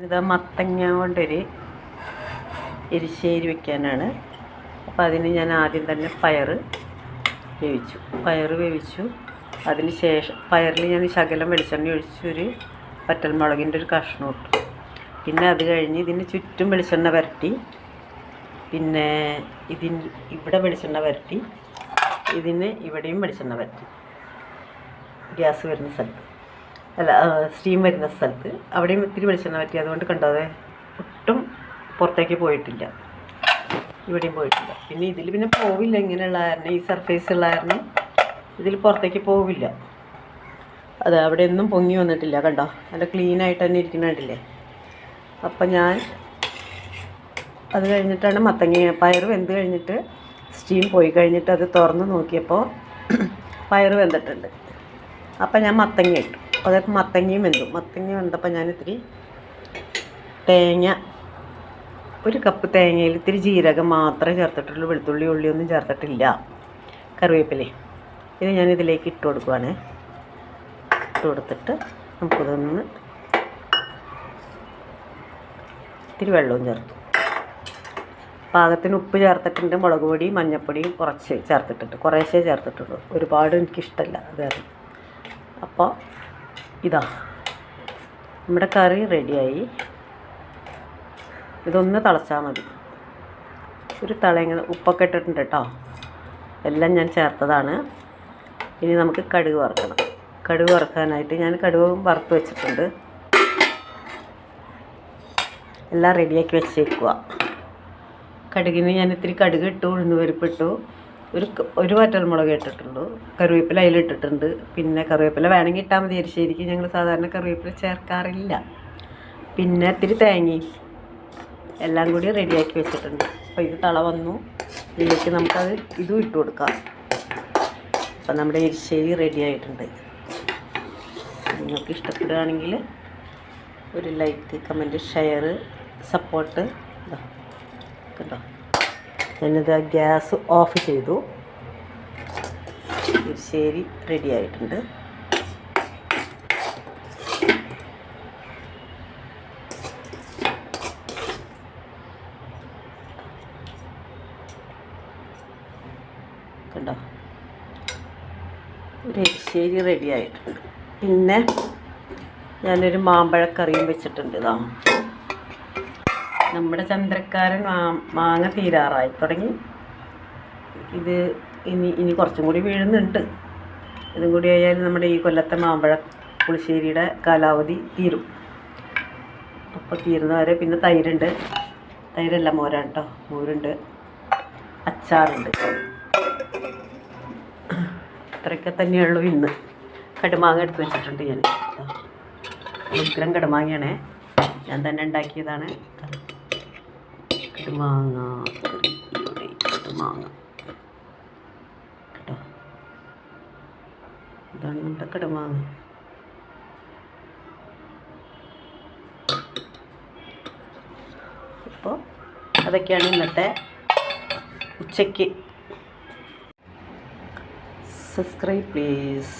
ഇത് മത്തങ്ങ കൊണ്ടൊരു എരിശ്ശേരി വെക്കാനാണ്. അപ്പോൾ അതിന് ഞാൻ ആദ്യം തന്നെ പയർ വേവിച്ചു. അതിന് ശേഷം പയറിൽ ഞാൻ ശകലം വെളിച്ചെണ്ണ ഒഴിച്ച് ഒരു വറ്റൽമുളകിൻ്റെ ഒരു കഷ്ണം ഇട്ടു. പിന്നെ അത് കഴിഞ്ഞ് ഇതിന് ചുറ്റും വെളിച്ചെണ്ണ പുരട്ടി, പിന്നെ ഇവിടെ വെളിച്ചെണ്ണ പുരട്ടി, ഇതിന് ഇവിടെയും വെളിച്ചെണ്ണ പുരട്ടി. ഗ്യാസ് വരുന്ന സ്ഥലത്ത് അല്ല, സ്റ്റീം വരുന്ന സ്ഥലത്ത് അവിടെയും ഇത്തിരി വെളിച്ചെണ്ണ പറ്റി. അതുകൊണ്ട് കണ്ടോ, അതെ ഒട്ടും പുറത്തേക്ക് പോയിട്ടില്ല, ഇവിടെയും പോയിട്ടില്ല. പിന്നെ ഇതിൽ പിന്നെ പോവില്ല, ഇങ്ങനെയുള്ള കാരണം, ഈ സർഫേസ് ഉള്ള കാരണം ഇതിൽ പുറത്തേക്ക് പോവില്ല. അതെ, അവിടെ ഒന്നും പൊങ്ങി വന്നിട്ടില്ല, കണ്ടോ, നല്ല ക്ലീനായിട്ട് തന്നെ ഇരിക്കുന്നുണ്ടില്ലേ. അപ്പം ഞാൻ അത് കഴിഞ്ഞിട്ടാണ് പയർ വെന്ത് കഴിഞ്ഞിട്ട് സ്റ്റീം പോയി കഴിഞ്ഞിട്ട് അത് തുറന്ന് നോക്കിയപ്പോൾ പയർ വെന്തിട്ടുണ്ട്. അപ്പം ഞാൻ മത്തങ്ങ ഇട്ടു. അതൊക്കെ മത്തങ്ങയും വെന്തപ്പോൾ ഞാൻ ഇത്തിരി തേങ്ങ, ഒരു കപ്പ് തേങ്ങയിൽ ഇത്തിരി ജീരകം മാത്രമേ ചേർത്തിട്ടുള്ളൂ, വെളുത്തുള്ളി ഉള്ളിയൊന്നും ചേർത്തിട്ടില്ല. കറിവേപ്പിലേ ഇത് ഞാൻ ഇതിലേക്ക് ഇട്ട് കൊടുക്കുവാണ്. ഇട്ട് കൊടുത്തിട്ട് നമുക്കിതൊന്ന് ഇത്തിരി വെള്ളവും ചേർത്തു. പാകത്തിന് ഉപ്പ് ചേർത്തിട്ടുണ്ട്, മുളക് പൊടി മഞ്ഞൾപ്പൊടിയും കുറേശ്ശേ ചേർത്തിട്ടുള്ളൂ, ഒരുപാട് എനിക്കിഷ്ടമല്ല അത്. അപ്പോൾ ഇതാ നമ്മുടെ കറി റെഡിയായി. ഇതൊന്ന് തിളച്ചാൽ മതി. ഒരു ഇങ്ങനെ ഉപ്പൊക്കെ ഇട്ടിട്ടുണ്ട് കേട്ടോ, എല്ലാം ഞാൻ ചേർത്തതാണ്. ഇനി നമുക്ക് കടുക് വറുക്കണം. കടുക് വറുക്കാനായിട്ട് ഞാൻ കടുകും വറുത്ത് വെച്ചിട്ടുണ്ട്, എല്ലാം റെഡിയാക്കി വെച്ചേക്കുക. കടുകിന് ഞാൻ ഇത്തിരി കടുക് ഇട്ടു, ഉഴുന്നുപരിപ്പിട്ടു, ഒരു വറ്റൽമുളക് ഇട്ടിട്ടുള്ളൂ, കറിവേപ്പില അതിലിട്ടിട്ടുണ്ട്. പിന്നെ കറിവേപ്പില വേണമെങ്കിൽ ഇട്ടാൽ മതി. എരിശ്ശേരിക്ക് ഞങ്ങൾ സാധാരണ കറിവേപ്പില ചേർക്കാറില്ല. പിന്നെ ഇത്തിരി തേങ്ങയും എല്ലാം കൂടി റെഡിയാക്കി വെച്ചിട്ടുണ്ട്. അപ്പോൾ ഇത് തള വന്നു, ഇതിലേക്ക് നമുക്കത് ഇതും ഇട്ട് കൊടുക്കാം. അപ്പം നമ്മുടെ എരിശ്ശേരി റെഡി ആയിട്ടുണ്ട്. നിങ്ങൾക്ക് ഇഷ്ടപ്പെടുകയാണെങ്കിൽ ഒരു ലൈക്ക്, കമൻറ്റ്, ഷെയർ, സപ്പോർട്ട്. കേട്ടോ, ഞാനിത് ഗ്യാസ് ഓഫ് ചെയ്തു. എരിശ്ശേരി റെഡി ആയിട്ടുണ്ട്. കണ്ടോ, ഒരു എരിശ്ശേരി റെഡി ആയിട്ടുണ്ട്. പിന്നെ ഞാനൊരു മാമ്പഴക്കറിയും വെച്ചിട്ടുണ്ട്. ഇതാ നമ്മുടെ ചന്ദ്രക്കാരൻ മാങ്ങ തീരാറായി തുടങ്ങി. ഇത് ഇനി കുറച്ചും കൂടി വീഴുന്നുണ്ട്. ഇതും കൂടി ആയാൽ നമ്മുടെ ഈ കൊല്ലത്തെ മാമ്പഴ പുളിശ്ശേരിയുടെ കാലാവധി തീരും. അപ്പോൾ തീരുന്നവരെ പിന്നെ തൈരുണ്ട്, തൈരല്ല മോരാണ് കേട്ടോ, മോരുണ്ട്, അച്ചാറുണ്ട്. ഇത്രയൊക്കെ തന്നെയുള്ളൂ ഇന്ന്. കടുമാങ്ങ എടുത്ത് വെച്ചിട്ടുണ്ട് ഞാൻ. ഉഗ്രം കടുമാങ്ങയാണേ, ഞാൻ തന്നെ ഉണ്ടാക്കിയതാണ്. കടുമാങ്ങ കേട്ടോ, ഇതാണ് നമ്മുടെ കടുമാങ്ങ. അപ്പോൾ അതൊക്കെയാണ് ഇന്നത്തെ ഉച്ചയ്ക്ക്. Subscribe please.